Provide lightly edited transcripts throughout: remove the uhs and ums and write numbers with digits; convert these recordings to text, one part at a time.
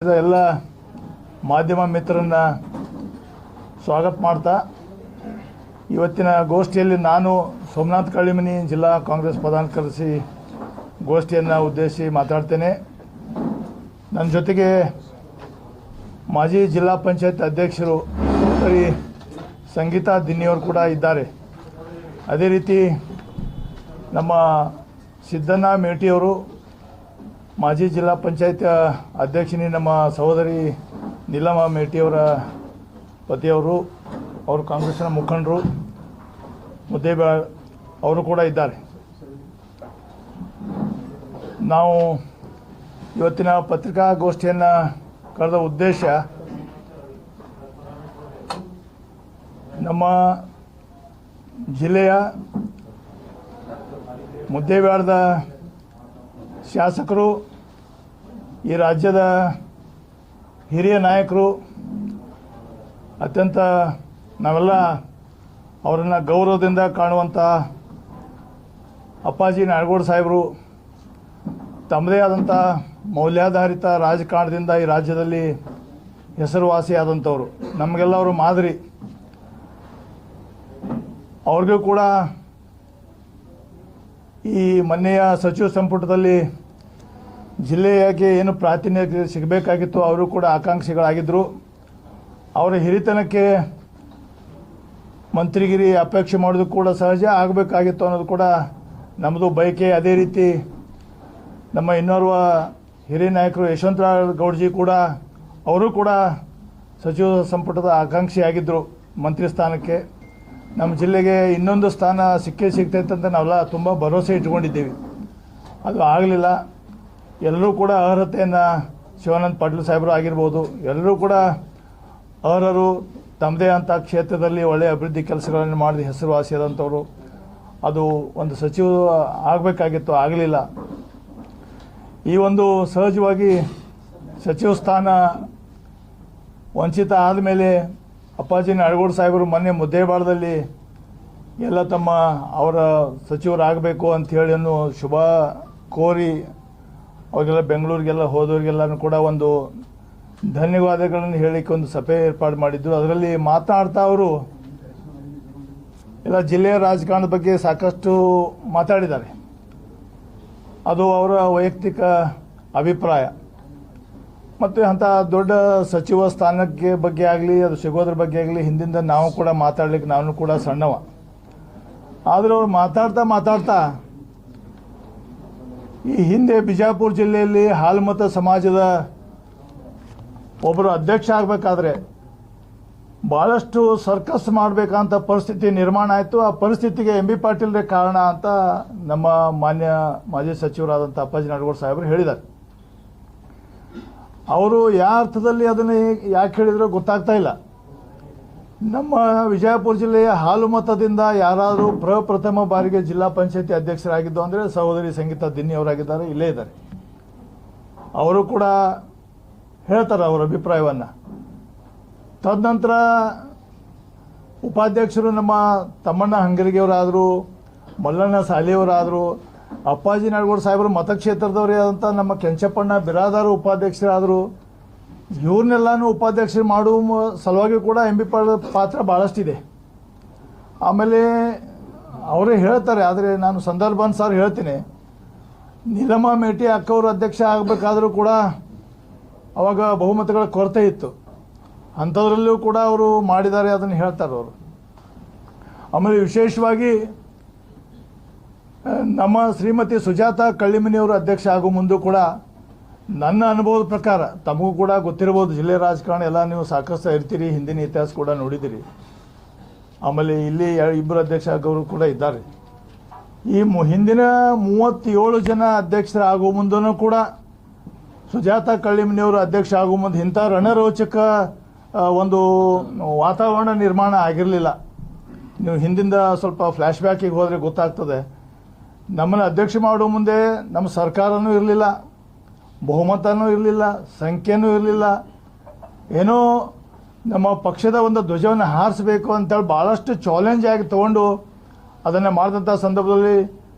ಎಲ್ಲ ಮಾಧ್ಯಮ ಮಿತ್ರರನ್ನ ಸ್ವಾಗತ ಮಾಡ್ತಾ ಇವತ್ತಿನ ಗೋಷ್ಠಿಯಲ್ಲಿ ನಾನು ಸೋಮನಾಥ್ ಕಳ್ಳಿಮನಿ ಜಿಲ್ಲಾ ಕಾಂಗ್ರೆಸ್ ಪ್ರಧಾನ ಕಾರ್ಯದರ್ಶಿ ಗೋಷ್ಠಿಯನ್ನು ಉದ್ದೇಶಿಸಿ ಮಾತಾಡ್ತೇನೆ. ನನ್ನ ಜೊತೆಗೆ ಮಾಜಿ ಜಿಲ್ಲಾ ಪಂಚಾಯತ್ ಅಧ್ಯಕ್ಷರು ಶ್ರೀ ಸಂಗೀತಾ ದಿನ್ನಿಯವರು ಕೂಡ ಇದ್ದಾರೆ. ಅದೇ ರೀತಿ ನಮ್ಮ ಸಿದ್ದಣ್ಣ ಮೇಟಿಯವರು ಮಾಜಿ ಜಿಲ್ಲಾ ಪಂಚಾಯತ್ ಅಧ್ಯಕ್ಷಿನಿ ನಮ್ಮ ಸಹೋದರಿ ನೀಲಮ್ಮ ಮೇಟಿಯವರ ಪತಿಯವರು, ಅವರು ಕಾಂಗ್ರೆಸ್ನ ಮುಖಂಡರು ಮುದ್ದೇಬೇಳ್ ಅವರು ಕೂಡ ಇದ್ದಾರೆ. ನಾವು ಇವತ್ತಿನ ಪತ್ರಿಕಾಗೋಷ್ಠಿಯನ್ನು ಕರೆದ ಉದ್ದೇಶ ನಮ್ಮ ಜಿಲ್ಲೆಯ ಮುದ್ದೇಬೇಳದ ಶಾಸಕರು, ಈ ರಾಜ್ಯದ ಹಿರಿಯ ನಾಯಕರು, ಅತ್ಯಂತ ನಾವೆಲ್ಲ ಅವರನ್ನು ಗೌರವದಿಂದ ಕಾಣುವಂಥ ಅಪ್ಪಾಜಿ ನಾಡಗೌಡ ಸಾಹೇಬರು ತಮ್ಮದೇ ಆದಂಥ ಮೌಲ್ಯಾಧಾರಿತ ರಾಜಕಾರಣದಿಂದ ಈ ರಾಜ್ಯದಲ್ಲಿ ಹೆಸರುವಾಸಿಯಾದಂಥವ್ರು, ನಮಗೆಲ್ಲ ಅವರು ಮಾದರಿ. ಅವ್ರಿಗೂ ಕೂಡ ಈ ಮೊನ್ನೆಯ ಸಚಿವ ಸಂಪುಟದಲ್ಲಿ ಜಿಲ್ಲೆಯಾಗೆ ಏನು ಪ್ರಾತಿನಿಧ್ಯ ಸಿಗಬೇಕಾಗಿತ್ತು ಅವರು ಕೂಡ ಆಕಾಂಕ್ಷಿಗಳಾಗಿದ್ದರು. ಅವರ ಹಿರಿತನಕ್ಕೆ ಮಂತ್ರಿಗಿರಿ ಅಪೇಕ್ಷೆ ಮಾಡೋದು ಕೂಡ ಸಹಜ ಆಗಬೇಕಾಗಿತ್ತು ಅನ್ನೋದು ಕೂಡ ನಮ್ಮದು ಬಯಕೆ. ಅದೇ ರೀತಿ ನಮ್ಮ ಇನ್ನೋರ್ವ ಹಿರಿಯ ನಾಯಕರು ಯಶವಂತರಾವ್ ಗೌಡ್ಜಿ ಕೂಡ ಅವರು ಕೂಡ ಸಚಿವ ಸಂಪುಟದ ಆಕಾಂಕ್ಷಿಯಾಗಿದ್ದರು ಮಂತ್ರಿ ಸ್ಥಾನಕ್ಕೆ. ನಮ್ಮ ಜಿಲ್ಲೆಗೆ ಇನ್ನೊಂದು ಸ್ಥಾನ ಸಿಗ್ತೈತೆ ಅಂತ ನಾವೆಲ್ಲ ತುಂಬ ಭರವಸೆ ಇಟ್ಕೊಂಡಿದ್ದೀವಿ. ಅದು ಆಗಲಿಲ್ಲ. ಎಲ್ಲರೂ ಕೂಡ ಅರ್ಹತೆಯನ್ನು ಶಿವಾನಂದ ಪಾಟೀಲ್ ಸಾಹೇಬರು ಆಗಿರ್ಬೋದು, ಎಲ್ಲರೂ ಕೂಡ ಅರ್ಹರು, ತಮ್ಮದೇ ಅಂಥ ಕ್ಷೇತ್ರದಲ್ಲಿ ಒಳ್ಳೆಯ ಅಭಿವೃದ್ಧಿ ಕೆಲಸಗಳನ್ನು ಮಾಡಿ ಹೆಸರುವಾಸಿಯಾದಂಥವ್ರು. ಅದು ಒಂದು ಸಚಿವ ಆಗಬೇಕಾಗಿತ್ತು, ಆಗಲಿಲ್ಲ. ಈ ಒಂದು ಸಹಜವಾಗಿ ಸಚಿವ ಸ್ಥಾನ ವಂಚಿತ ಆದಮೇಲೆ ಅಪ್ಪಾಜಿ ನಾಡಗೌಡ ಸಾಹೇಬರು ಮೊನ್ನೆ ಮುದ್ದೇಬೇಳದಲ್ಲಿ ಎಲ್ಲ ಅವರ ಸಚಿವರಾಗಬೇಕು ಅಂಥೇಳಿ ಅನ್ನೋ ಶುಭ ಕೋರಿ ಅವರಿಗೆಲ್ಲ ಬೆಂಗಳೂರಿಗೆಲ್ಲ ಹೋದವರಿಗೆಲ್ಲನೂ ಕೂಡ ಒಂದು ಧನ್ಯವಾದಗಳನ್ನು ಹೇಳಲಿಕ್ಕೆ ಒಂದು ಸಭೆ ಏರ್ಪಾಡು ಮಾಡಿದ್ರು. ಅದರಲ್ಲಿ ಮಾತನಾಡ್ತಾ ಅವರು ಎಲ್ಲ ಜಿಲ್ಲೆಯ ರಾಜಕಾರಣದ ಬಗ್ಗೆ ಸಾಕಷ್ಟು ಮಾತಾಡಿದ್ದಾರೆ. ಅದು ಅವರ ವೈಯಕ್ತಿಕ ಅಭಿಪ್ರಾಯ. ಮತ್ತು ಅಂಥ ದೊಡ್ಡ ಸಚಿವ ಸ್ಥಾನಕ್ಕೆ ಬಗ್ಗೆ ಆಗಲಿ, ಅದು ಸಿಗೋದ್ರ ಬಗ್ಗೆ ಆಗಲಿ ಹಿಂದಿಂದ ನಾವು ಕೂಡ ಮಾತಾಡ್ಲಿಕ್ಕೆ ನಾನು ಕೂಡ ಸಣ್ಣವ. ಆದರೆ ಅವ್ರು ಮಾತಾಡ್ತಾ ಈ ಹಿಂದೆ ಬಿಜಾಪುರ ಜಿಲ್ಲೆಯಲ್ಲಿ ಹಾಲುಮತ ಸಮಾಜದ ಒಬ್ಬರು ಅಧ್ಯಕ್ಷ ಆಗಬೇಕಾದ್ರೆ ಭಾಳಷ್ಟು ಸರ್ಕಸ್ ಮಾಡಬೇಕಂತ ಪರಿಸ್ಥಿತಿ ನಿರ್ಮಾಣ ಆಯಿತು. ಆ ಪರಿಸ್ಥಿತಿಗೆ ಎಂ ಬಿ ಪಾಟೀಲ್ರೇ ಕಾರಣ ಅಂತ ನಮ್ಮ ಮಾನ್ಯ ಮಾಜಿ ಸಚಿವರಾದಂಥ ಅಪ್ಪಾಜಿ ನಾಡಗೌಡ ಸಾಹೇಬರು ಹೇಳಿದ್ದಾರೆ. ಅವರು ಯಾವ ಅರ್ಥದಲ್ಲಿ ಅದನ್ನು ಯಾಕೆ ಹೇಳಿದ್ರು ಗೊತ್ತಾಗ್ತಾ ಇಲ್ಲ. ನಮ್ಮ ವಿಜಯಪುರ ಜಿಲ್ಲೆಯ ಹಾಲುಮತದಿಂದ ಯಾರಾದರೂ ಪ್ರಪ್ರಥಮ ಬಾರಿಗೆ ಜಿಲ್ಲಾ ಪಂಚಾಯತಿ ಅಧ್ಯಕ್ಷರಾಗಿದ್ದು ಅಂದರೆ ಸಹೋದರಿ ಸಂಗೀತಾ ದಿನ್ನಿ ಅವರಾಗಿದ್ದಾರೆ, ಇಲ್ಲೇ ಇದ್ದಾರೆ. ಅವರು ಕೂಡ ಹೇಳ್ತಾರೆ ಅವರ ಅಭಿಪ್ರಾಯವನ್ನು. ತದನಂತರ ಉಪಾಧ್ಯಕ್ಷರು ನಮ್ಮ ತಮ್ಮಣ್ಣ ಹಂಗರಿಗೆಯವರಾದರು, ಮಲ್ಲಣ್ಣ ಸಾಲಿಯವರಾದರು, ಅಪ್ಪಾಜಿ ನಾಡಗೌಡ ಸಾಹೇಬರು ಮತಕ್ಷೇತ್ರದವರೇ ಆದಂಥ ನಮ್ಮ ಕೆಂಚಪ್ಪಣ್ಣ ಬಿರಾದಾರು ಉಪಾಧ್ಯಕ್ಷರಾದರು. ಇವ್ರನ್ನೆಲ್ಲಾನು ಉಪಾಧ್ಯಕ್ಷರು ಮಾಡುವ ಸಲುವಾಗಿ ಕೂಡ ಎಂ ಬಿ ಪಾತ್ರ ಭಾಳಷ್ಟಿದೆ. ಆಮೇಲೆ ಅವರೇ ಹೇಳ್ತಾರೆ, ಆದರೆ ನಾನು ಸಂದರ್ಭಾನುಸಾರ ಹೇಳ್ತೀನಿ. ನೀಲಮ್ಮ ಮೇಟಿ ಅಕ್ಕವರು ಅಧ್ಯಕ್ಷ ಆಗಬೇಕಾದರೂ ಕೂಡ ಅವಾಗ ಬಹುಮತಗಳ ಕೊರತೆ ಇತ್ತು. ಅಂಥದ್ರಲ್ಲೂ ಕೂಡ ಅವರು ಮಾಡಿದ್ದಾರೆ, ಅದನ್ನು ಹೇಳ್ತಾರೆ ಅವರು. ಆಮೇಲೆ ವಿಶೇಷವಾಗಿ ನಮ್ಮ ಶ್ರೀಮತಿ ಸುಜಾತಾ ಕಳ್ಳಿಮನಿಯವರು ಅಧ್ಯಕ್ಷ ಆಗೋ ಮುಂದೂ ಕೂಡ ನನ್ನ ಅನುಭವದ ಪ್ರಕಾರ, ತಮಗೂ ಕೂಡ ಗೊತ್ತಿರ್ಬೋದು, ಜಿಲ್ಲೆ ರಾಜಕಾರಣ ಎಲ್ಲ ನೀವು ಸಾಕಷ್ಟು ಇರ್ತೀರಿ, ಹಿಂದಿನ ಇತಿಹಾಸ ಕೂಡ ನೋಡಿದ್ದೀರಿ. ಆಮೇಲೆ ಇಲ್ಲಿ ಇಬ್ಬರು ಅಧ್ಯಕ್ಷ ಆಗೋರು ಕೂಡ ಇದ್ದಾರೆ. ಈ ಹಿಂದಿನ 37 ಜನ ಅಧ್ಯಕ್ಷರಾಗೋ ಮುಂದೂ ಕೂಡ ಸುಜಾತಾ ಕಳ್ಳಿಮನಿಯವರು ಅಧ್ಯಕ್ಷ ಆಗೋ ಮುಂದೆ ಇಂಥ ರಣರೋಚಕ ಒಂದು ವಾತಾವರಣ ನಿರ್ಮಾಣ ಆಗಿರಲಿಲ್ಲ. ನೀವು ಹಿಂದಿಂದ ಸ್ವಲ್ಪ ಫ್ಲ್ಯಾಶ್ ಬ್ಯಾಕಿಗೆ ಹೋದರೆ ಗೊತ್ತಾಗ್ತದೆ. ನಮ್ಮನ್ನು ಅಧ್ಯಕ್ಷ ಮಾಡೋ ಮುಂದೆ ನಮ್ಮ ಸರ್ಕಾರನೂ ಇರಲಿಲ್ಲ, ಬಹುಮತನೂ ಇರಲಿಲ್ಲ, ಸಂಖ್ಯೆನೂ ಇರಲಿಲ್ಲ. ಏನೋ ನಮ್ಮ ಪಕ್ಷದ ಒಂದು ಧ್ವಜವನ್ನು ಹಾರಿಸಬೇಕು ಅಂತೇಳಿ ಭಾಳಷ್ಟು ಚಾಲೆಂಜ್ ಆಗಿ ತೊಗೊಂಡು ಅದನ್ನು ಮಾಡಿದಂಥ ಸಂದರ್ಭದಲ್ಲಿ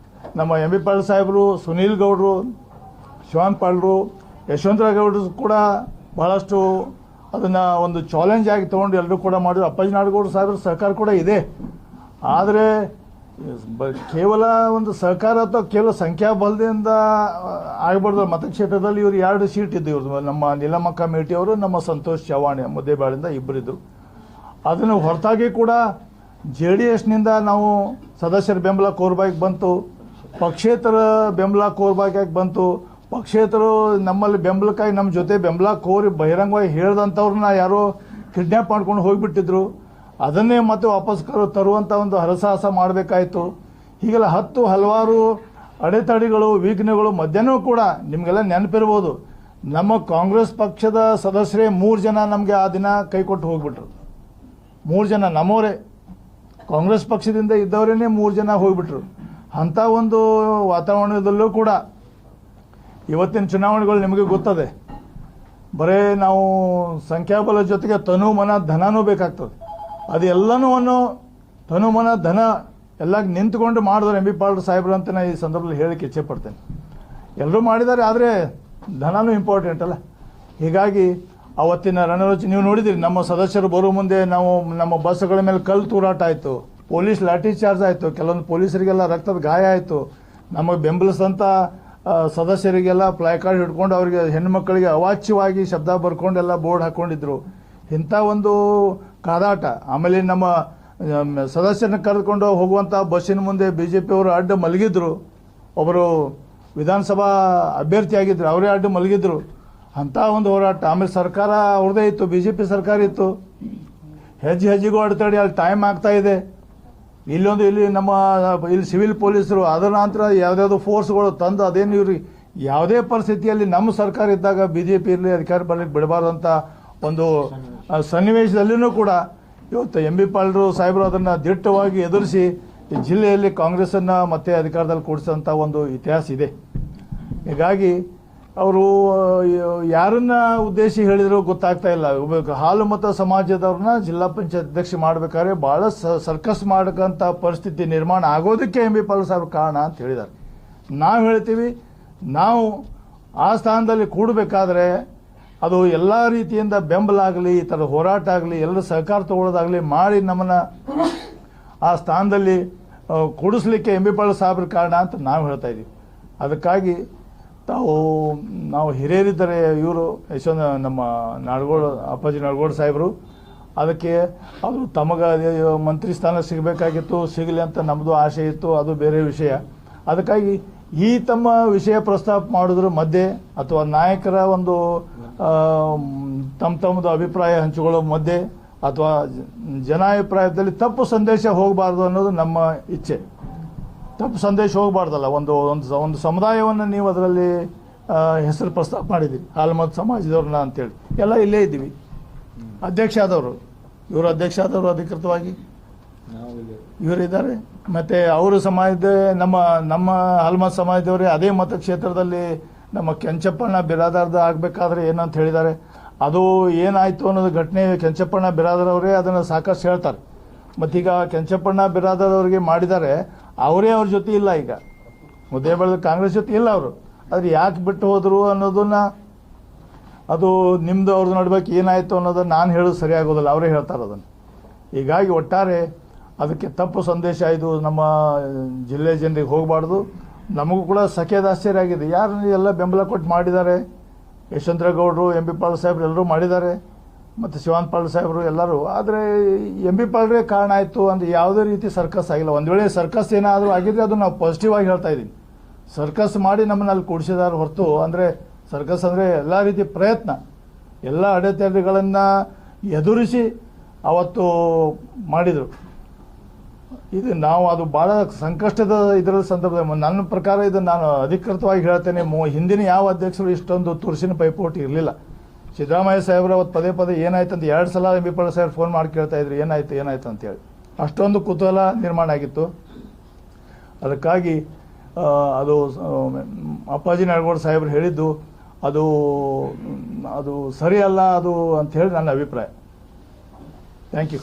ನಮ್ಮ ಎಂ ಬಿ ಪಾಟೀಲ್ ಸಾಹೇಬರು, ಸುನೀಲ್ ಗೌಡರು, ಶಿವಾನಂದ ಪಾಟೀಲರು, ಯಶವಂತರಾವ್ ಗೌಡರು ಕೂಡ ಭಾಳಷ್ಟು ಅದನ್ನು ಒಂದು ಚಾಲೆಂಜ್ ಆಗಿ ತೊಗೊಂಡು ಎಲ್ಲರೂ ಕೂಡ ಮಾಡಿದ್ರು. ಅಪ್ಪಾಜಿ ನಾಡಗೌಡ ಸಾಹೇಬ್ರ ಸಹಕಾರ ಕೂಡ ಇದೆ. ಆದರೆ ಕೇವಲ ಒಂದು ಸಹಕಾರ ಅಥವಾ ಕೇವಲ ಸಂಖ್ಯಾಬಲದಿಂದ ಆಗಬಾರ್ದು. ಮತಕ್ಷೇತ್ರದಲ್ಲಿ ಇವರು 2 ಸೀಟ್ ಇದ್ದು ಇವ್ರದ್ದು, ನಮ್ಮ ನೀಲಮ್ಮ ಕಮಿಟಿಯವರು, ನಮ್ಮ ಸಂತೋಷ್ ಚವ್ಹಾಣ್ ಮುದ್ದೇಬಾಳಿಂದ ಇಬ್ಬರಿದ್ದು. ಅದನ್ನು ಹೊರತಾಗಿ ಕೂಡ JDSನಿಂದ ನಾವು ಸದಸ್ಯರ ಬೆಂಬಲ ಕೋರ್ಬಾಯಿಗೆ ಬಂತು, ಪಕ್ಷೇತರ ಬೆಂಬಲ ಕೋರ್ಬಾಯಿಗೆ ಬಂತು. ಪಕ್ಷೇತರು ನಮ್ಮಲ್ಲಿ ಬೆಂಬಲಕ್ಕಾಗಿ ನಮ್ಮ ಜೊತೆ ಬೆಂಬಲ ಕೋರಿ ಬಹಿರಂಗವಾಗಿ ಹೇಳ್ದಂಥವ್ರನ್ನ ಯಾರೋ ಕಿಡ್ನ್ಯಾಪ್ ಮಾಡ್ಕೊಂಡು ಹೋಗಿಬಿಟ್ಟಿದ್ರು. ಅದನ್ನೇ ಮತ್ತೆ ವಾಪಸ್ ತರುವಂಥ ಒಂದು ಹರಸಾಹಸ ಮಾಡಬೇಕಾಯಿತು. ಹೀಗೆಲ್ಲ ಹಲವಾರು ಅಡೆತಡೆಗಳು, ವಿಘ್ನಗಳು ಮಧ್ಯಾಹ್ನ ಕೂಡ ನಿಮಗೆಲ್ಲ ನೆನಪಿರ್ಬೋದು. ನಮ್ಮ ಕಾಂಗ್ರೆಸ್ ಪಕ್ಷದ ಸದಸ್ಯರೇ 3 ಜನ ನಮಗೆ ಆ ದಿನ ಕೈ ಕೊಟ್ಟು ಹೋಗ್ಬಿಟ್ರು. 3 ಜನ ನಮ್ಮವರೇ, ಕಾಂಗ್ರೆಸ್ ಪಕ್ಷದಿಂದ ಇದ್ದವರೇನೆ 3 ಜನ ಹೋಗ್ಬಿಟ್ರು. ಅಂಥ ಒಂದು ವಾತಾವರಣದಲ್ಲೂ ಕೂಡ ಇವತ್ತಿನ ಚುನಾವಣೆಗಳು ನಿಮಗೆ ಗೊತ್ತದೆ. ಬರೇ ನಾವು ಸಂಖ್ಯಾಬಲ ಜೊತೆಗೆ ತನು ಮನ ಧನನೂ ಬೇಕಾಗ್ತದೆ. ಅದೆಲ್ಲನೂ ತನು ಮನ ಧನ ಎಲ್ಲ ನಿಂತ್ಕೊಂಡು ಮಾಡಿದ್ರು ಎಂ ಬಿ ಪಾಟೀಲ್ ಸಾಹೇಬ್ರು ಅಂತ ನಾನು ಈ ಸಂದರ್ಭದಲ್ಲಿ ಹೇಳಕ್ಕೆ ಇಚ್ಛೆ ಪಡ್ತೇನೆ. ಎಲ್ಲರೂ ಮಾಡಿದ್ದಾರೆ, ಆದರೆ ಧನನೂ ಇಂಪಾರ್ಟೆಂಟ್ ಅಲ್ಲ. ಹೀಗಾಗಿ ಅವತ್ತಿನ ರಣರೋಚನೆ ನೀವು ನೋಡಿದಿರಿ. ನಮ್ಮ ಸದಸ್ಯರು ಬರೋ ಮುಂದೆ ನಾವು ನಮ್ಮ ಬಸ್ಗಳ ಮೇಲೆ ಕಲ್ಲು ತೂರಾಟ ಆಯಿತು, ಪೊಲೀಸ್ ಲಾಠಿ ಚಾರ್ಜ್ ಆಯಿತು, ಕೆಲವೊಂದು ಪೊಲೀಸರಿಗೆಲ್ಲ ರಕ್ತದ ಗಾಯ ಆಯಿತು. ನಮಗೆ ಬೆಂಬಲಿಸಿದಂಥ ಸದಸ್ಯರಿಗೆಲ್ಲ ಪ್ಲಾಕಾರ್ಡ್ ಹಿಡ್ಕೊಂಡು ಅವರಿಗೆ ಹೆಣ್ಣುಮಕ್ಕಳಿಗೆ ಅವಾಚ್ಯವಾಗಿ ಶಬ್ದ ಬರ್ಕೊಂಡೆಲ್ಲ ಬೋರ್ಡ್ ಹಾಕ್ಕೊಂಡಿದ್ರು. ಇಂಥ ಒಂದು ಕಾದಾಟ. ಆಮೇಲೆ ನಮ್ಮ ಸದಸ್ಯರನ್ನ ಕರೆದುಕೊಂಡು ಹೋಗುವಂಥ ಬಸ್ಸಿನ ಮುಂದೆ BJP ಅವರು ಅಡ್ಡ ಮಲಗಿದ್ರು. ಒಬ್ಬರು ವಿಧಾನಸಭಾ ಅಭ್ಯರ್ಥಿಯಾಗಿದ್ದರು, ಅವರೇ ಅಡ್ಡ ಮಲಗಿದ್ರು. ಅಂಥ ಒಂದು ಹೋರಾಟ. ಆಮೇಲೆ ಸರ್ಕಾರ ಅವ್ರದ್ದೇ ಇತ್ತು, BJP ಸರ್ಕಾರ ಇತ್ತು. ಹೆಜ್ಜೆಗೂ ಅಡೆತಡೆ, ಅಲ್ಲಿ ಟೈಮ್ ಆಗ್ತಾ ಇದೆ. ಇಲ್ಲಿ ಇಲ್ಲಿ ಸಿವಿಲ್ ಪೊಲೀಸರು, ಅದರ ನಂತರ ಯಾವುದ್ಯಾವುದೋ ಫೋರ್ಸ್ಗಳು ತಂದು ಅದೇನು ಇವ್ರಿಗೆ ಯಾವುದೇ ಪರಿಸ್ಥಿತಿಯಲ್ಲಿ ನಮ್ಮ ಸರ್ಕಾರ ಇದ್ದಾಗ BJP ಇರಲಿ ಅಧಿಕಾರ ಬರಲಿಕ್ಕೆ ಬಿಡಬಾರ್ದಂಥ ಒಂದು ಸನ್ನಿವೇಶದಲ್ಲಿಯೂ ಕೂಡ ಇವತ್ತು ಎಂ ಬಿ ಪಾಟೀಲ್ ಸಾಹೇಬರು ಅದನ್ನು ದಿಟ್ಟವಾಗಿ ಎದುರಿಸಿ ಈ ಜಿಲ್ಲೆಯಲ್ಲಿ ಕಾಂಗ್ರೆಸ್ಸನ್ನು ಮತ್ತೆ ಅಧಿಕಾರದಲ್ಲಿ ಕೂಡಿಸಿದಂಥ ಒಂದು ಇತಿಹಾಸ ಇದೆ. ಹೀಗಾಗಿ ಅವರು ಯಾರನ್ನ ಉದ್ದೇಶಿ ಹೇಳಿದ್ರು ಗೊತ್ತಾಗ್ತಾ ಇಲ್ಲ. ಹಾಲು ಮತ ಸಮಾಜದವ್ರನ್ನ ಜಿಲ್ಲಾ ಪಂಚಾಯತ್ ಅಧ್ಯಕ್ಷ ಮಾಡಬೇಕಾದ್ರೆ ಭಾಳ ಸರ್ಕಸ್ ಮಾಡಕ್ಕಂಥ ಪರಿಸ್ಥಿತಿ ನಿರ್ಮಾಣ ಆಗೋದಕ್ಕೆ ಎಂ ಬಿ ಪಾಟೀಲ್ ಸಾಹೇಬ್ರು ಕಾರಣ ಅಂತ ಹೇಳಿದ್ದಾರೆ. ನಾವು ಹೇಳ್ತೀವಿ, ನಾವು ಆ ಸ್ಥಾನದಲ್ಲಿ ಕೂಡಬೇಕಾದ್ರೆ ಅದು ಎಲ್ಲ ರೀತಿಯಿಂದ ಬೆಂಬಲ ಆಗಲಿ, ಈ ಥರ ಹೋರಾಟ ಆಗಲಿ, ಎಲ್ಲರ ಸಹಕಾರ ತಗೊಳ್ಳೋದಾಗಲಿ ಮಾಡಿ ನಮ್ಮನ್ನು ಆ ಸ್ಥಾನದಲ್ಲಿ ಕೂಡಿಸ್ಲಿಕ್ಕೆ ಎಂ ಬಿ ಪಾಟೀಲ್ ಸಾಹೇಬ್ರ ಕಾರಣ ಅಂತ ನಾವು ಹೇಳ್ತಾ ಇದ್ದೀವಿ. ಅದಕ್ಕಾಗಿ ನಾವು ಹಿರಿಯರಿದ್ದಾರೆ, ಇವರು ನಮ್ಮ ಅಪ್ಪಾಜಿ ನಾಡಗೌಡ ಸಾಹೇಬರು, ಅದಕ್ಕೆ ಅದು ತಮಗೆ ಮಂತ್ರಿ ಸ್ಥಾನ ಸಿಗಬೇಕಾಗಿತ್ತು, ಸಿಗಲಿ ಅಂತ ನಮ್ಮದು ಆಸೆ ಇತ್ತು, ಅದು ಬೇರೆ ವಿಷಯ. ಅದಕ್ಕಾಗಿ ಈ ತಮ್ಮ ವಿಷಯ ಪ್ರಸ್ತಾಪ ಮಾಡಿದ್ರ ಮಧ್ಯೆ ಅಥವಾ ನಾಯಕರ ಒಂದು ತಮ್ಮದು ಅಭಿಪ್ರಾಯ ಹಂಚಿಕೊಳ್ಳೋ ಮಧ್ಯೆ ಅಥವಾ ಜನಾಭಿಪ್ರಾಯದಲ್ಲಿ ತಪ್ಪು ಸಂದೇಶ ಹೋಗಬಾರ್ದು ಅನ್ನೋದು ನಮ್ಮ ಇಚ್ಛೆ. ತಪ್ಪು ಸಂದೇಶ ಹೋಗಬಾರ್ದಲ್ಲ. ಒಂದು ಸಮುದಾಯವನ್ನು ನೀವು ಅದರಲ್ಲಿ ಹೆಸರು ಪ್ರಸ್ತಾಪ ಮಾಡಿದ್ದೀರಿ, ಹಾಲ್ಮತ್ ಸಮಾಜದವ್ರನ್ನ ಅಂತೇಳಿ. ಎಲ್ಲ ಇಲ್ಲೇ ಇದ್ದೀವಿ. ಅಧ್ಯಕ್ಷ ಆದವರು ಇವರು, ಅಧ್ಯಕ್ಷ ಆದವರು ಅಧಿಕೃತವಾಗಿ ಇವರಿದ್ದಾರೆ. ಮತ್ತು ಅವರು ಸಮಾಜದ ನಮ್ಮ ಹಾಲ್ಮತ್ ಸಮಾಜದವರೇ ಅದೇ ಮತಕ್ಷೇತ್ರದಲ್ಲಿ ನಮ್ಮ ಕೆಂಚಪ್ಪಣ್ಣ ಬಿರಾದಾರ್ದ ಆಗಬೇಕಾದ್ರೆ ಏನಂತ ಹೇಳಿದ್ದಾರೆ, ಅದು ಏನಾಯಿತು ಅನ್ನೋದು ಘಟನೆ ಕೆಂಚಪ್ಪಣ್ಣ ಬಿರಾದರ್ ಅವರೇ ಅದನ್ನು ಸಾಕಷ್ಟು ಹೇಳ್ತಾರೆ. ಮತ್ತೀಗ ಕೆಂಚಪ್ಪಣ್ಣ ಬಿರಾದರ್ ಅವರಿಗೆ ಮಾಡಿದ್ದಾರೆ, ಅವರೇ ಅವ್ರ ಜೊತೆ ಇಲ್ಲ. ಈಗ ಮುದ್ದೇಬೇಳದ ಕಾಂಗ್ರೆಸ್ ಜೊತೆ ಇಲ್ಲ ಅವರು. ಆದರೆ ಯಾಕೆ ಬಿಟ್ಟು ಹೋದರು ಅನ್ನೋದನ್ನು, ಅದು ನಿಮ್ಮದು ಅವ್ರದ್ದು ನಡ್ಬೇಕು ಏನಾಯಿತು ಅನ್ನೋದನ್ನು ನಾನು ಹೇಳೋದು ಸರಿಯಾಗೋದಿಲ್ಲ, ಅವರೇ ಹೇಳ್ತಾರೆ ಅದನ್ನು. ಹೀಗಾಗಿ ಒಟ್ಟಾರೆ ಅದಕ್ಕೆ ತಪ್ಪು ಸಂದೇಶ ಇದು ನಮ್ಮ ಜಿಲ್ಲೆ ಜನರಿಗೆ ಹೋಗಬಾರ್ದು. ನಮಗೂ ಕೂಡ ಸಖೇದ ಆಶ್ಚರ್ಯ ಆಗಿದೆ. ಯಾರು ಎಲ್ಲ ಬೆಂಬಲ ಕೊಟ್ಟು ಮಾಡಿದ್ದಾರೆ, ಯಶವಂತರೇಗೌಡರು, ಎಂ ಬಿ ಪಾಟೀಲ್ ಸಾಹೇಬ್ರು ಎಲ್ಲರೂ ಮಾಡಿದ್ದಾರೆ, ಮತ್ತು ಶಿವಾನಂದ ಪಾಟೀಲ್ ಸಾಹೇಬರು ಎಲ್ಲರೂ. ಆದರೆ ಎಂ ಬಿ ಪಾಟೀಲ್ರೇ ಕಾರಣ ಆಯಿತು ಅಂದರೆ ಯಾವುದೇ ರೀತಿ ಸರ್ಕಸ್ ಆಗಿಲ್ಲ. ಒಂದು ವೇಳೆ ಸರ್ಕಸ್ ಏನಾದರೂ ಆಗಿದ್ರೆ ಅದು ನಾವು ಪಾಸಿಟಿವ್ ಆಗಿ ಹೇಳ್ತಾ ಇದ್ದೀನಿ. ಸರ್ಕಸ್ ಮಾಡಿ ನಮ್ಮನ್ನು ಅಲ್ಲಿ ಕೂಡಿಸಿದಾರೆ ಹೊರತು, ಅಂದರೆ ಸರ್ಕಸ್ ಅಂದರೆ ಎಲ್ಲ ರೀತಿ ಪ್ರಯತ್ನ, ಎಲ್ಲ ಅಡೆತಡೆಗಳನ್ನು ಎದುರಿಸಿ ಅವತ್ತು ಮಾಡಿದರು. ಇದು ನಾವು ಅದು ಭಾಳ ಸಂಕಷ್ಟದ ಇದರ ಸಂದರ್ಭದಲ್ಲಿ ನನ್ನ ಪ್ರಕಾರ ಇದು ನಾನು ಅಧಿಕೃತವಾಗಿ ಹೇಳ್ತೇನೆ, ಹಿಂದಿನ ಯಾವ ಅಧ್ಯಕ್ಷರು ಇಷ್ಟೊಂದು ತುರ್ಸಿನ ಪೈಪೋಟಿ ಇರಲಿಲ್ಲ. ಸಿದ್ದರಾಮಯ್ಯ ಸಾಹೇಬ್ರು ಅವತ್ತು ಪದೇ ಏನಾಯ್ತು ಅಂತ 2 ಸಲ ಎಂ ಬಿ ಪಾಟೀಲ್ ಸಾಹೇಬ್ರು ಫೋನ್ ಮಾಡಿ ಕೇಳ್ತಾ ಇದ್ರು, ಏನಾಯ್ತು ಅಂತೇಳಿ. ಅಷ್ಟೊಂದು ಕುತೂಹಲ ನಿರ್ಮಾಣ ಆಗಿತ್ತು. ಅದಕ್ಕಾಗಿ ಅದು ಅಪ್ಪಾಜಿ ನಾಡಗೌಡ ಸಾಹೇಬ್ರು ಹೇಳಿದ್ದು ಅದು ಸರಿಯಲ್ಲ ಅದು ಅಂತ ಹೇಳಿ ನನ್ನ ಅಭಿಪ್ರಾಯ. Thank you.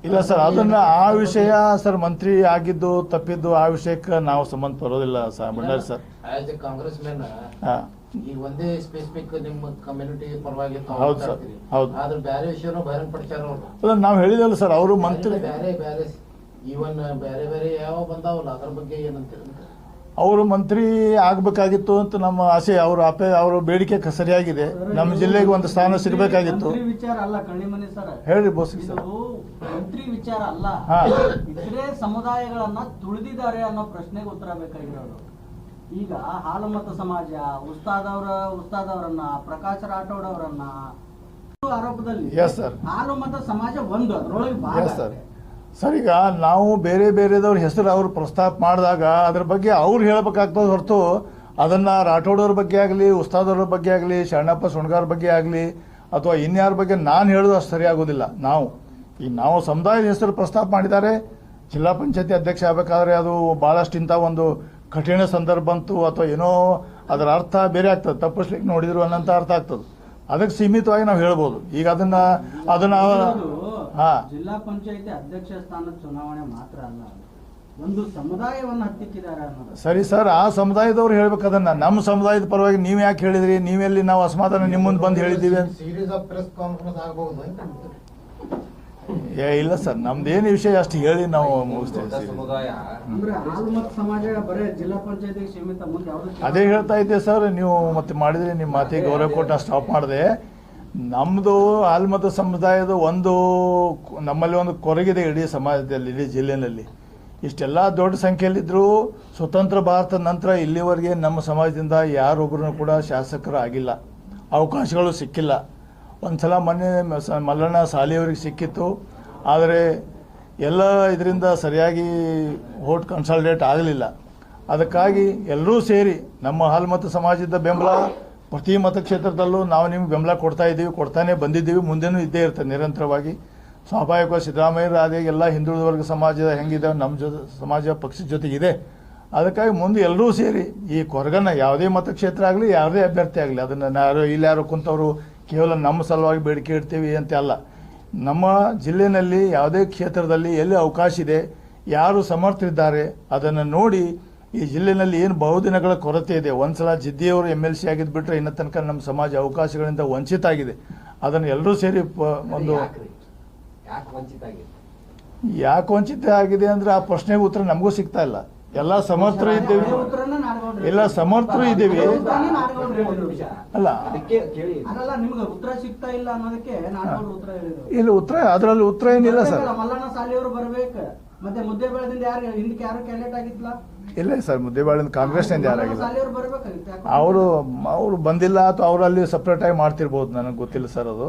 ಇಲ್ಲ ಸರ್, ಅದನ್ನ ಆ ವಿಷಯ ಸರ್ ಮಂತ್ರಿ ಆಗಿದ್ದು ತಪ್ಪಿದ್ದು ಆ ವಿಷಯಕ್ಕೆ ನಾವು ಸಂಬಂಧ ಬರೋದಿಲ್ಲ sir Bhandari sir. As A Congress men ಹಾಂ ಈಗ ಒಂದೇ ಸ್ಪೆಸಿಫಿಕ್ ನಿಮ್ಮ ಕಮ್ಯುನಿಟಿ ಪರವಾಗಿ ಹೌದು ಸರ್, ಹೌದು. ಆದ್ರೆ ಬೇರೆ ವಿಷಯನೂ ಬಹಿರಂಗಪಡಿಸ್ಯಾರ ಅವರು. ಅಲ್ಲ ನಾವು ಹೇಳಿದಲ್ಲ ಸರ್, ಅವರು ಮಂತ್ರಿ ಬೇರೆ ಬೇರೆ ಈವನ್ ಬೇರೆ ಬೇರೆ ಯಾವ ಬಂದಾವಲ್ಲ ಅದ್ರ ಬಗ್ಗೆ ಏನಂತೀರ? ಅವರು ಮಂತ್ರಿ ಆಗಬೇಕಾಗಿತ್ತು ಅಂತ ನಮ್ಮ ಆಸೆ, ಅವ್ರ ಬೇಡಿಕೆ ಸರಿಯಾಗಿದೆ. ನಮ್ಮ ಜಿಲ್ಲೆಗೆ ಒಂದು ಸ್ಥಾನ ಸಿಗಬೇಕಾಗಿತ್ತು. ಮಂತ್ರಿ ವಿಚಾರ ಅಲ್ಲ ಕಣ್ಣಿಮನಿ ಸರ್, ಹೇಳ್ರಿ ಬೋಸ್ ಸರ್. ಇದು ಮಂತ್ರಿ ವಿಚಾರ ಅಲ್ಲ. ಹಾ. ಇತರೆ ಸಮುದಾಯಗಳನ್ನ ತುಳಿದಿದ್ದಾರೆ ಅನ್ನೋ ಪ್ರಶ್ನೆಗೆ ಉತ್ತರ ಬೇಕಾಗಿರೋದು. ಈಗ ಹಾಲುಮತ ಸಮಾಜ ಉಸ್ತಾದವರನ್ನ ಪ್ರಕಾಶ್ ರಾಠೋಡ್ ಅವರನ್ನ ಆರೋಪದಲ್ಲಿ ಎಸ್ ಸರ್, ಹಾಲುಮತ ಸಮಾಜ ಒಂದು ಅದರೊಳಗೆ ಎಸ್ ಸರ್. ಸರ್, ಈಗ ನಾವು ಬೇರೆ ಬೇರೆದವ್ರ ಹೆಸರು ಅವ್ರು ಪ್ರಸ್ತಾಪ ಮಾಡಿದಾಗ ಅದ್ರ ಬಗ್ಗೆ ಅವ್ರು ಹೇಳ್ಬೇಕಾಗ್ತದೆ ಹೊರತು ಅದನ್ನು ರಾಠೋಡವ್ರ ಬಗ್ಗೆ ಆಗಲಿ, ಉಸ್ತಾದವ್ರ ಬಗ್ಗೆ ಆಗಲಿ, ಶರಣಪ್ಪ ಸುಣ್ಗಾರ್ ಬಗ್ಗೆ ಆಗಲಿ ಅಥವಾ ಇನ್ಯಾರ ಬಗ್ಗೆ ನಾನು ಹೇಳೋದು ಅಷ್ಟು ಸರಿಯಾಗೋದಿಲ್ಲ. ನಾವು ಸಮುದಾಯದ ಹೆಸರು ಪ್ರಸ್ತಾಪ ಮಾಡಿದ್ದಾರೆ. ಜಿಲ್ಲಾ ಪಂಚಾಯತಿ ಅಧ್ಯಕ್ಷ ಆಗಬೇಕಾದ್ರೆ ಅದು ಭಾಳಷ್ಟು ಇಂಥ ಒಂದು ಕಠಿಣ ಸಂದರ್ಭ ಬಂತು ಅಥವಾ ಏನೋ ಅದರ ಅರ್ಥ ಬೇರೆ ಆಗ್ತದೆ, ತಪ್ಪಿಸ್ಲಿಕ್ಕೆ ನೋಡಿದ್ರು ಅನ್ನೋಂಥ ಅರ್ಥ ಆಗ್ತದೆ. ಅದಕ್ಕೆ ಸೀಮಿತವಾಗಿ ನಾವು ಹೇಳ್ಬೋದು. ಈಗ ಅದನ್ನ ಜಿಲ್ಲಾ ಪಂಚಾಯತಿ ಅಧ್ಯಕ್ಷ ಸ್ಥಾನದ ಚುನಾವಣೆ ಮಾತ್ರ ಅಲ್ಲ, ಒಂದು ಸಮುದಾಯವನ್ನು ಹತ್ತಿಕ್ಕಿದ್ದಾರೆ ಅನ್ನೋದು. ಸರಿ ಸರ್, ಆ ಸಮುದಾಯದವ್ರು ಹೇಳ್ಬೇಕು ಅದನ್ನ. ನಮ್ಮ ಸಮುದಾಯದ ಪರವಾಗಿ ನೀವು ಯಾಕೆ ಹೇಳಿದ್ರಿ? ನೀವೆಲ್ಲಿ ನಾವು ಅಸಮಾಧಾನ ನಿಮ್ಮ ಮುಂದೆ ಬಂದು ಹೇಳಿದ್ದೀವಿ? ಸೀರೀಸ್ ಆಫ್ ಪ್ರೆಸ್ ಕಾನ್ಫರೆನ್ಸ್ ಆಗಬಹುದು ಅಂತ ಇಲ್ಲ ಸರ್, ನಮ್ದೇನು ವಿಷಯ ಅಷ್ಟು ಹೇಳಿ ನಾವು ಮುಗಿಸ್ತೇವೆ. ಅಂದ್ರೆ ಹಾಲುಮತ ಸಮಾಜ ಬರೇ ಜಿಲ್ಲಾ ಪಂಚಾಯತಿಗೆ ಸೀಮಿತ, ಮುಂದೆ ಯಾವುದು ಅದೇ ಹೇಳ್ತಾ ಇದ್ದೆ ಸರ್. ನೀವು ಮತ್ತೆ ಮಾಡಿದ್ರಿ, ನಿಮ್ಮ ಮಾತಿಗೆ ಗೌರವ ಕೊಟ್ಟು ನಾನು ಸ್ಟಾಪ್ ಮಾಡಿದೆ. ನಮ್ಮದು ಹಾಲುಮತ ಸಮುದಾಯದ ನಮ್ಮಲ್ಲಿ ಒಂದು ಕೊರಗಿದೆ ಇಡೀ ಸಮಾಜದಲ್ಲಿ, ಇಡೀ ಜಿಲ್ಲೆಯಲ್ಲಿ. ಇಷ್ಟೆಲ್ಲ ದೊಡ್ಡ ಸಂಖ್ಯೆಯಲ್ಲಿದ್ದರೂ ಸ್ವತಂತ್ರ ಭಾರತದ ನಂತರ ಇಲ್ಲಿವರೆಗೆ ನಮ್ಮ ಸಮಾಜದಿಂದ ಯಾರೊಬ್ಬರೂ ಕೂಡ ಶಾಸಕರು ಆಗಿಲ್ಲ, ಅವಕಾಶಗಳು ಸಿಕ್ಕಿಲ್ಲ. ಒಂದ್ಸಲ ಮೊನ್ನೆ ಮಲ್ಲಣ್ಣ ಸಾಲಿಯವರಿಗೆ ಸಿಕ್ಕಿತ್ತು, ಆದರೆ ಎಲ್ಲ ಇದರಿಂದ ಸರಿಯಾಗಿ ವೋಟ್ ಕನ್ಸಾಲಿಡೇಟ್ ಆಗಲಿಲ್ಲ. ಅದಕ್ಕಾಗಿ ಎಲ್ಲರೂ ಸೇರಿ ನಮ್ಮ ಹಾಲುಮತ ಸಮಾಜದ ಬೆಂಬಲ ಪ್ರತಿ ಮತಕ್ಷೇತ್ರದಲ್ಲೂ ನಾವು ನಿಮ್ಗೆ ಬೆಂಬಲ ಕೊಡ್ತಾನೆ ಬಂದಿದ್ದೀವಿ, ಮುಂದೆನೂ ಇದ್ದೇ ಇರ್ತದೆ ನಿರಂತರವಾಗಿ. ಸ್ವಾಭಾವಿಕವಾಗಿ ಸಿದ್ದರಾಮಯ್ಯರ ಅದೇ ಎಲ್ಲ ಹಿಂದುಳಿದ ವರ್ಗ ಸಮಾಜದ ಹೆಂಗಿದೆ ನಮ್ಮ ಸಮಾಜ ಪಕ್ಷದ ಜೊತೆಗಿದೆ. ಅದಕ್ಕಾಗಿ ಮುಂದೆ ಎಲ್ಲರೂ ಸೇರಿ ಈ ಕೊರಗನ್ನ ಯಾವುದೇ ಮತಕ್ಷೇತ್ರ ಆಗಲಿ, ಯಾವುದೇ ಅಭ್ಯರ್ಥಿ ಆಗಲಿ, ಅದನ್ನು ಯಾರೋ ಕುಂತವರು ಕೇವಲ ನಮ್ಮ ಸಲುವಾಗಿ ಬೇಡಿಕೆ ಇಡ್ತೀವಿ ಅಂತ ಅಲ್ಲ. ನಮ್ಮ ಜಿಲ್ಲೆಯಲ್ಲಿ ಯಾವುದೇ ಕ್ಷೇತ್ರದಲ್ಲಿ ಎಲ್ಲಿ ಅವಕಾಶ ಇದೆ, ಯಾರು ಸಮರ್ಥರಿದ್ದಾರೆ ಅದನ್ನು ನೋಡಿ ಈ ಜಿಲ್ಲೆಯಲ್ಲಿ ಏನು ಬಹುದಿನಗಳ ಕೊರತೆ ಇದೆ. ಒಂದ್ಸಲ ಜಿದ್ದಿಯವರು MLC ಆಗಿದ್ದು ಬಿಟ್ಟರೆ ಇನ್ನ ತನಕ ನಮ್ಮ ಸಮಾಜ ಅವಕಾಶಗಳಿಂದ ವಂಚಿತ ಆಗಿದೆ. ಅದನ್ನು ಎಲ್ಲರೂ ಸೇರಿ ಒಂದು ಯಾಕೆ ವಂಚಿತ ಆಗಿದೆ ಅಂದ್ರೆ ಆ ಪ್ರಶ್ನೆಗೆ ಉತ್ತರ ನಮಗೂ ಸಿಗ್ತಾ ಇಲ್ಲ. ಎಲ್ಲ ಸಮರ್ಥರು ಇದ್ದೇವೆ, ಎಲ್ಲ ಸಮರ್ಥರು ಇದ್ದೀವಿ ಅಲ್ಲ. ನಿಮ್ಗೆ ಉತ್ತರ ಸಿಗ್ತಾ ಇಲ್ಲ ಅನ್ನೋದಕ್ಕೆ ಉತ್ತರ ಹೇಳಿದ್ರು. ಇಲ್ಲ ಉತ್ತರ, ಅದರಲ್ಲಿ ಉತ್ತರ ಏನಿಲ್ಲ ಸರ್. ಮಲ್ಲಣ್ಣ ಸಾಲಿಯವರು ಬರ್ಬೇಕು, ಮತ್ತೆ ಮುದ್ದೇಬೇಳದಿಂದ ಹಿಂದಕ್ಕೆ ಯಾರು ಕ್ಯಾಂಡಿಡೇಟ್ ಆಗಿತ್ತಲ್ಲ? ಇಲ್ಲ ಸರ್, ಮುದ್ದೇಬೇಳದಿಂದ ಕಾಂಗ್ರೆಸ್ನಿಂದ ಯಾರಾಗಿಲ್ಲ. ಸಾಲಿಯವರು ಬರ್ಬೇಕಾಗಿತ್ತು, ಅವರು ಬಂದಿಲ್ಲ ಅಥವಾ ಅವರಲ್ಲಿ ಸಪ್ರೇಟ್ ಆಗಿ ಮಾಡ್ತಿರ್ಬೋದು, ನನಗೆ ಗೊತ್ತಿಲ್ಲ ಸರ್ ಅದು.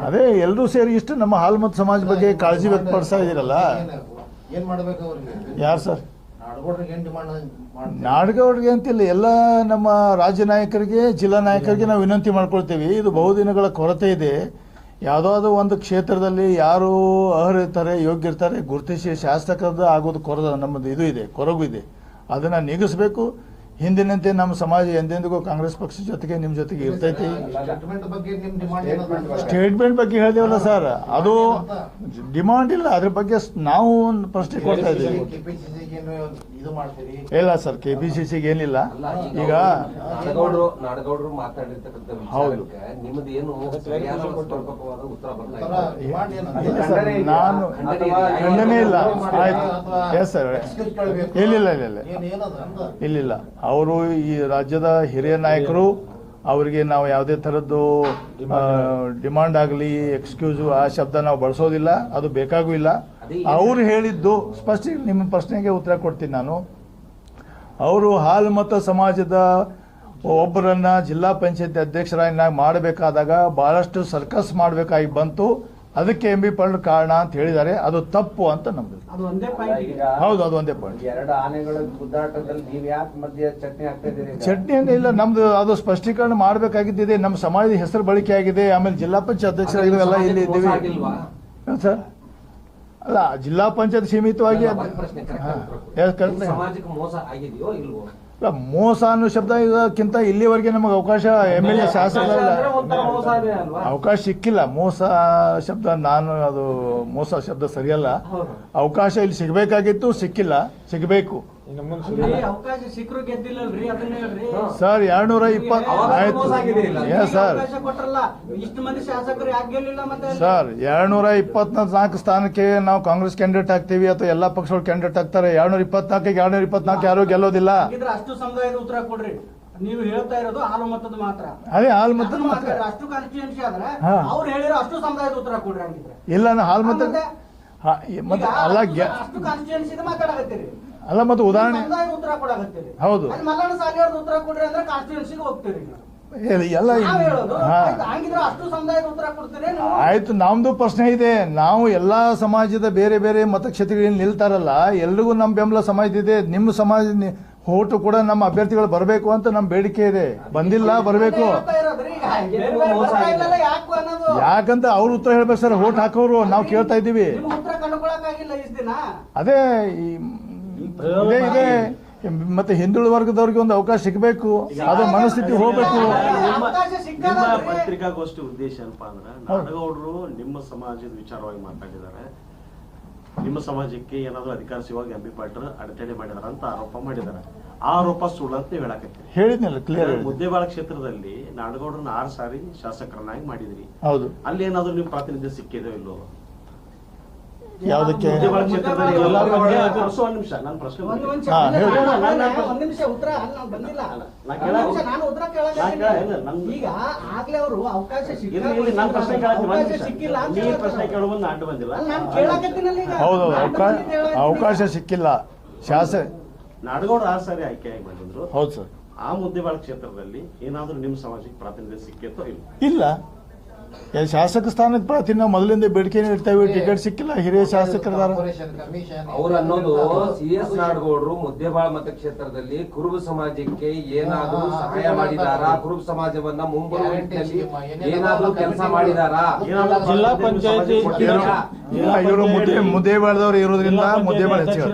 ಅದೇ ಎಲ್ಲರೂ ಸೇರಿ ಇಷ್ಟು ನಮ್ಮ ಹಾಲುಮತ ಸಮಾಜ ಬಗ್ಗೆ ಕಾಳಜಿ ವ್ಯಕ್ತಪಡಿಸ್ತಾ ಇದ್ದೀರಲ್ಲ. ಯಾರು ಸರ್? ನಾಡಗೌಡರಿಗೆ ಅಂತಿಲ್ಲ, ಎಲ್ಲ ನಮ್ಮ ರಾಜ್ಯ ನಾಯಕರಿಗೆ, ಜಿಲ್ಲಾ ನಾಯಕರಿಗೆ ನಾವು ವಿನಂತಿ ಮಾಡ್ಕೊಳ್ತೀವಿ. ಇದು ಬಹುದಿನಗಳ ಕೊರತೆ ಇದೆ. ಯಾವುದಾದ್ರು ಒಂದು ಕ್ಷೇತ್ರದಲ್ಲಿ ಯಾರು ಅರ್ಹರಿರ್ತಾರೆ, ಯೋಗ್ಯ ಇರ್ತಾರೆ, ಗುರುತಿಸಿ ಶಾಸಕರದ ಆಗೋದು ನಮ್ಮದು ಇದು ಇದೆ, ಕೊರಗು ಇದೆ. ಅದನ್ನು ನೀಗಿಸಬೇಕು. ಹಿಂದಿನಂತೆ ನಮ್ಮ ಸಮಾಜ ಎಂದೆಂದಿಗೂ ಕಾಂಗ್ರೆಸ್ ಪಕ್ಷದ ಜೊತೆಗೆ ನಿಮ್ಮ ಜೊತೆಗೆ ಇರ್ತೈತಿ. ಸ್ಟೇಟ್ಮೆಂಟ್ ಬಗ್ಗೆ ಹೇಳಿದೇವಲ್ಲ ಸರ್, ಅದು ಡಿಮಾಂಡ್ ಇಲ್ಲ, ಅದ್ರ ಬಗ್ಗೆ ನಾವು ಪ್ರಶ್ನೆ ಕೊಡ್ತಾ ಇದ್ದೀವಿ. ಇಲ್ಲ ಸರ್, KPCCಗೆ ಏನಿಲ್ಲ. ಈಗ ನಾಡಗೌಡರು ಮಾತಾಡಿರ್ತಕ್ಕಂಥ ಹೌದು, ನಾನು ಖಂಡನೆ ಇಲ್ಲ. ಆಯ್ತು, ಎಸ್ ಸರ್, ಇಲ್ಲ. ಅವರು ಈ ರಾಜ್ಯದ ಹಿರಿಯ ನಾಯಕರು, ಅವರಿಗೆ ನಾವು ಯಾವುದೇ ಥರದ್ದು ಡಿಮಾಂಡ್ ಆಗಲಿ, ಎಕ್ಸ್ಕ್ಯೂಸು ಆ ಶಬ್ದ ನಾವು ಬಳಸೋದಿಲ್ಲ, ಅದು ಬೇಕಾಗೂ ಇಲ್ಲ. ಅವರು ಹೇಳಿದ್ದು ಸ್ಪಷ್ಟ. ನಿಮ್ಮ ಪ್ರಶ್ನೆಗೆ ಉತ್ತರ ಕೊಡ್ತೀನಿ ನಾನು. ಅವರು ಹಾಲುಮತ ಸಮಾಜದ ಒಬ್ಬರನ್ನ ಜಿಲ್ಲಾ ಪಂಚಾಯತ್ ಅಧ್ಯಕ್ಷರಾಗಿ ಮಾಡಬೇಕಾದಾಗ ಬಹಳಷ್ಟು ಸರ್ಕಸ್ ಮಾಡಬೇಕಾಗಿ ಬಂತು. ಅದಕ್ಕೆ MB ಪಾಟೀಲ್ ಕಾರಣ ಅಂತ ಹೇಳಿದ್ದಾರೆ. ಅದು ತಪ್ಪು ಅಂತ ನಮ್ದು. ಹೌದು, ಅದು ಒಂದೇ ಪಾಯಿಂಟ್. ಎರಡು ಆನೆಗಳ ಗುದ್ದಾಟದಲ್ಲಿ ನೀವು ಯಾಕೆ ಮಧ್ಯೆ ಚಟ್ನಿ ಹಾಕ್ತಾ ಇದ್ದೀರಿ? ಚಟ್ನಿ ಏನಿಲ್ಲ, ನಮ್ದು ಅದು ಸ್ಪಷ್ಟೀಕರಣ ಮಾಡಬೇಕಾಗಿದ್ದಿದೆ. ನಮ್ಮ ಸಮಾಜದ ಹೆಸರು ಬಳಕೆ ಆಗಿದೆ. ಆಮೇಲೆ ಜಿಲ್ಲಾ ಪಂಚಾಯತ್ ಅಧ್ಯಕ್ಷರಾಗಿದ್ದೀವಲ್ಲ, ಇಲ್ಲಿ ಇದ್ದೀವಿ ಸರ್. ಅಲ್ಲ, ಜಿಲ್ಲಾ ಪಂಚಾಯತ್ ಸೀಮಿತವಾಗಿ ಸಮಾಜಕ್ಕೆ ಮೋಸ ಆಗಿದೆಯೋ ಇಲ್ವೋ? ಮೋಸ ಅನ್ನೋ ಶಬ್ದ ಇದಕ್ಕಿಂತ ಇಲ್ಲಿವರೆಗೆ ನಮಗೆ ಅವಕಾಶ MLA ಶಾಸಕ ಅವಕಾಶ ಸಿಕ್ಕಿಲ್ಲ. ಮೋಸ ಶಬ್ದ ಅದು ಮೋಸ ಶಬ್ದ ಸರಿಯಲ್ಲ. ಅವಕಾಶ ಇಲ್ಲಿ ಸಿಗಬೇಕಾಗಿತ್ತು, ಸಿಕ್ಕಿಲ್ಲ. ಸಿಗಬೇಕು. ಅಲ್ರಿ, ಅವಕಾಶ ಸಿಕ್ಕರು ಗೆದ್ದಿಲ್ಲಲ್ರಿ, ಅದನ್ನ ಹೇಳ್ರಿ. ಸರ್ 220 ಆಯ್ತು ಸರ್. ಅವಕಾಶ ಕೊಟ್ರಲ್ಲ, ಇಷ್ಟು ಮಂದಿ ಶಾಸಕರು ಯಾಕೆ ಗೆಲ್ಲಿಲ್ಲ ಮತ್ತೆ? ಸರ್ 224 ಸ್ಥಾನಕ್ಕೆ ನಾವು ಕಾಂಗ್ರೆಸ್ ಕ್ಯಾಂಡಿಡೇಟ್ ಆಗ್ತೀವಿ ಅಥವಾ ಎಲ್ಲಾ ಪಕ್ಷಗಳು ಕ್ಯಾಂಡಿಡೇಟ್ ಆಗ್ತಾರೆ. 224 ಯಾರು ಗೆಲ್ಲೋದಿಲ್ಲ. ಹಾಗಿದ್ರೆ ಅಷ್ಟು ಸಮುದಾಯದ ಉತ್ತರ ಕೊಡ್ರಿ. ನೀವು ಹೇಳ್ತಾ ಇರೋದು ಹಾಲು ಮತದ ಮಾತ್ರ. ಅದೇ ಹಾಲು ಮತದ ಅದನ್ನ ಮಾತ್ರ. ಅಷ್ಟು ಕಾನ್ಸ್ಟಿಟ್ಯೂನ್ಸಿ ಆದ್ರೆ ಹಾ. ಅವ್ರು ಹೇಳಿರೋ ಅಷ್ಟು ಸಮುದಾಯದ ಉತ್ತರ ಕೊಡ್ರಿ. ಹಂಗಿದ್ರೆ ಇಲ್ಲ ನಾ ಹಾಲು ಮತ ಮತ್ತೆ ಅಲ್ಲ ಅಷ್ಟು ಕಾನ್ಸ್ಟಿಟ್ಯೂನ್ಸಿ ಮಾತಾಡಕತ್ತೀರಿ, ಅಲ್ಲ ಮತ್ತೆ ಉದಾಹರಣೆ ಸಮುದಾಯದ ಉತ್ತರ ಕೊಡಕತ್ತೀರಿ. ಹೌದು. ಅಲ್ಲಿ ಮಲ್ಲಣ್ಣ ಸಾಲಿಯವ್ರದ್ದು ಉತ್ತರ ಕೊಡ್ರಿ ಅಂದ್ರೆ ಕಾನ್ಸ್ಟಿಟ್ಯೂನ್ಸಿಗೆ ಹೋಗ್ತೀರಿ. ಎಲ್ಲ ನಾವ್ ಹೇಳೋದು ಹಾ ಆಯ್ತು, ಹಂಗಿದ್ರೆ ಅಷ್ಟು ಸಮುದಾಯದ ಉತ್ತರ ಕೊಡ್ತೀರಿ ನೀವು. ಆಯ್ತು. ನಮ್ದು ಪ್ರಶ್ನೆ ಇದೆ. ನಾವು ಎಲ್ಲಾ ಸಮಾಜದ ಬೇರೆ ಬೇರೆ ಮತಕ್ಷೇತ್ರಗಳಲ್ಲಿ ನಿಲ್ತಾರಲ್ಲ, ಎಲ್ರಿಗೂ ನಮ್ಮ ಬೆಂಬಲ ಸಮಾಜ ಇದೆ. ನಿಮ್ಮ ಸಮಾಜ ಓಟು ಕೂಡ ನಮ್ಮ ಅಭ್ಯರ್ಥಿಗಳು ಬರಬೇಕು ಅಂತ ನಮ್ಮ ಬೇಡಿಕೆ ಇದೆ. ಬಂದಿಲ್ಲ, ಬರಬೇಕು. ಹೇಳ್ತಾ ಇರೋದ್ರಿ, ಈಗ ಬೇರೆ ಬೇರೆ ಬರ್ತಾ ಇಲ್ಲಲ್ಲ, ಯಾಕು ಅನ್ನೋದು. ಯಾಕಂತ ಅವ್ರ ಉತ್ತರ ಹೇಳ್ಬೇಕು ಸರ್. ಓಟ್ ಹಾಕೋರು ನಾವು ಕೇಳ್ತಾ ಇದ್ದೀವಿ. ನಿಮ್ಗೆ ಉತ್ತರ ಕಂಡುಕೊಳಕ್ಕಾಗಿಲ್ಲ ಇಷ್ಟು ದಿನ. ಅದೇ ಇದೇ ಇದೆ. ಮತ್ತೆ ಹಿಂದುಳಿದ ವರ್ಗದವ್ರಿಗೆ ಒಂದು ಅವಕಾಶ ಸಿಗಬೇಕು. ಅದು ಮನಸ್ಥಿತಿ ಹೋಗ್ಬೇಕು. ಅವಕಾಶ ಸಿಕ್ಕಲ್ಲ ನಿಮ್ಮ ಅಲ್ರಿ. ಪತ್ರಿಕಾಗೋಷ್ಠಿ ಉದ್ದೇಶ ಏನಪ್ಪಾ ಅಂದ್ರೆ, ನಾಡಗೌಡರು ನಿಮ್ಮ ಸಮಾಜದ ವಿಚಾರವಾಗಿ ಮಾತಾಡಿದ್ದಾರೆ. ನಿಮ್ಮ ಸಮಾಜಕ್ಕೆ ಏನಾದ್ರು ಅಧಿಕಾರ ಸಿಗುವಾಗ ಎಂ ಬಿ ಪಾಟೀಲ್ ಅಡೆತಡೆ ಮಾಡಿದಾರೆ ಅಂತ ಆರೋಪ ಮಾಡಿದ್ದಾರೆ. ಆ ಆರೋಪ ಸುಳ್ಳು ಅಂತ ನೀವು ಹೇಳಕತ್ತೀರಿ. ಹೇಳಿದ್ನಲ್ಲ, ಕ್ಲಿಯರ್. ಮುದ್ದೇಬಾಳ ಕ್ಷೇತ್ರದಲ್ಲಿ ನಾಡಗೌಡರನ್ನ 6 ಸಾರಿ ಶಾಸಕರನ್ನಾಗಿ ಮಾಡಿದ್ರಿ. ಹೌದು. ಅಲ್ಲಿ ಏನಾದ್ರು ನಿಮ್ ಪ್ರಾತಿನಿಧ್ಯ ಸಿಕ್ಕಿದೋ ಇಲ್ಲೋ? ಯಾವ್ದಕ್ಕೆ? ಮುದ್ದೇಬಾಳ ಕ್ಷೇತ್ರದಲ್ಲಿ ಒಂದ್ ನಿಮಿಷ ನಾನು ಪ್ರಶ್ನೆ ಒಂದ್ ಮಾಡ್ತೀನಿ. ನಿಮಿಷ, ಹಾ, ಹೇಳಿ. ಒಂದ್ ನಿಮಿಷ ಉತ್ತರ ಅಲ್ಲಿ ನಾವು ಬಂದಿಲ್ಲ. ನಾನು ಒಂದ್ ನಿಮಿಷ, ನಾನು ಉತ್ತರ ಕೇಳಕತ್ತೀನಿ. ಈಗ ಆಗ್ಲೇ ಅವರು ಅವಕಾಶ ಇಲ್ಲಿ ನಾನು ಪ್ರಶ್ನೆ ಕೇಳಕ್ಕೆ ಅವಕಾಶ ಸಿಕ್ಕಿಲ್ಲ ಅಂತ ನೀ ಹೇಳ್ತಾರೆ. ಪ್ರಶ್ನೆ ಕೇಳುವ ಒಂದು ಅಡ್ಡು ಬಂದಿಲ್ಲ. ಅಲ್ಲಿ ನಾನು ಕೇಳಕತ್ತೀನಲ್ಲ ಈಗ. ಹೌದು. ನಾನು ಬಂದಿದ್ದೆ ಹೇಳಕತ್ತೀನಿ. ಅವಕಾಶ ಸಿಕ್ಕಿಲ್ಲ. ನಾಡಗೌಡರು 6 ಸಾರಿ ಆಯ್ಕೆಯಾಗಿ ಬಂದಿದ್ರು. ಹೌದು ಸರ್. ಆ ಮುದ್ದೇಬಾಳ ಕ್ಷೇತ್ರದಲ್ಲಿ ಏನಾದ್ರೂ ನಿಮ್ಮ ಸಮಾಜಕ್ಕೆ ಪ್ರಾತಿನಿಧ್ಯ ಸಿಕ್ಕಿತ್ತೋ ಇಲ್ಲ? ಇಲ್ಲ. ಶಾಸಕ ಸ್ಥಾನಕ್ಕೆ ಪ್ರಾತಿನಿಧ್ಯ ಮೊದಲಿಂದ ಬೇಡಿಕೆ ಇಡ್ತೇವೆ. ಟಿಕೆಟ್ ಸಿಕ್ಕಿಲ್ಲ. ಹಿರಿಯ ಶಾಸಕರದಾರ. ಅವ್ರು ಅನ್ನೋದು CS ನಾಡಗೌಡರು ಮುದ್ದೇಬಾಳ ಮತಕ್ಷೇತ್ರದಲ್ಲಿ ಕುರುಬ ಸಮಾಜಕ್ಕೆ ಏನಾದ್ರೂ ಸಹಾಯ ಮಾಡಿದಾರಾ? ಕುರುಬ ಸಮಾಜವನ್ನ ಮುಂಬರುವ ನಿಟ್ಟಿನಲ್ಲಿ ಏನಾದ್ರೂ ಕೆಲಸ ಮಾಡಿದಾರಾ? ಜಿಲ್ಲಾ ಪಂಚಾಯತಿ ಇವರು ಮುದ್ದೇಬಾಳದವ್ರು ಇರೋದ್ರಿಂದ ಮುದ್ದೇಬಾಳ ಹೆಚ್ಚಿಗೆ